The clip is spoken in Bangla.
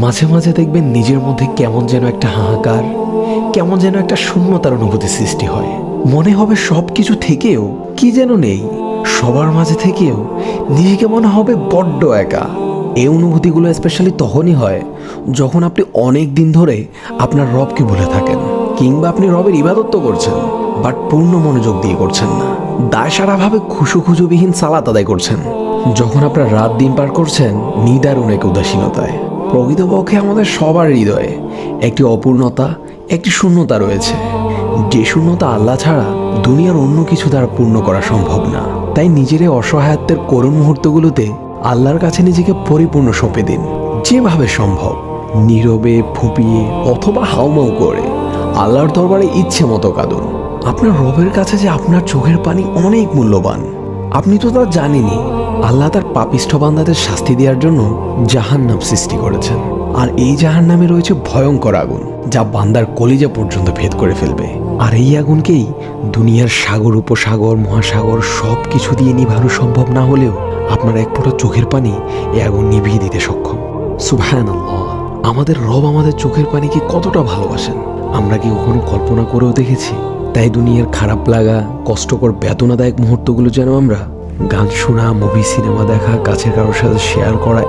মাঝে মাঝে দেখবেন নিজের মধ্যে কেমন যেন একটা হাহাকার, কেমন যেন একটা শূন্যতার অনুভূতি সৃষ্টি হয়। মনে হবে সব কিছু থেকেও কি যেন নেই, সবার মাঝে থেকেও নিজেকে মনে হবে বড্ড একা। এই অনুভূতিগুলো স্পেশালি তখনই হয় যখন আপনি অনেক দিন ধরে আপনার রবকে ভুলে থাকেন, কিংবা আপনি রবের ইবাদত তো করছেন বাট পূর্ণ মনোযোগ দিয়ে করছেন না, দায়সারাভাবে খুশুখুজুবিহীন সালাত আদায় করছেন। যখন আপনার রাত দিন পার করছেন নিদারুণ এক উদাসীনতায়। প্রকৃতপক্ষে আমাদের সবার হৃদয়ে একটি অপূর্ণতা, একটি শূন্যতা রয়েছে, যে শূন্যতা আল্লাহ ছাড়া দুনিয়ার অন্য কিছু দ্বারা পূর্ণ করা সম্ভব না। তাই নিজের এই অসহায়ত্বের করুণ মুহূর্তগুলোতে আল্লাহর কাছে নিজেকে পরিপূর্ণ সঁপে দিন। যেভাবে সম্ভব নীরবে, ফুঁপিয়ে অথবা হাউমাউ করে আল্লাহর দরবারে ইচ্ছে মতো কাঁদুন। আপনার রবের কাছে যে আপনার চোখের পানি অনেক মূল্যবান, আপনি তো তা জানেনই। আল্লাহ তার পাপিষ্ঠ বান্দাদের শাস্তি দেওয়ার জন্য জাহান্নাম সৃষ্টি করেছেন, আর এই জাহান্নামে রয়েছে ভয়ঙ্কর আগুন যা বান্দার কলিজা পর্যন্ত ভেদ করে ফেলবে। আর এই আগুনকেই দুনিয়ার সাগর, উপসাগর, মহাসাগর সব কিছু দিয়ে নিভানো সম্ভব না হলেও আপনার এক ফোঁটা চোখের পানি এই আগুন নিভিয়ে দিতে সক্ষম। সুবহানাল্লাহ! আমাদের রব আমাদের চোখের পানিকে কতটা ভালোবাসেন আমরা কি কখনো কল্পনা করেও দেখেছি? তাই দুনিয়ার খারাপ লাগা, কষ্টকর, বেদনাদায়ক মুহূর্তগুলো যেন আমরা গান শোনা, মুভি, সিনেমা দেখা, কাছের কারোর সাথে শেয়ার করা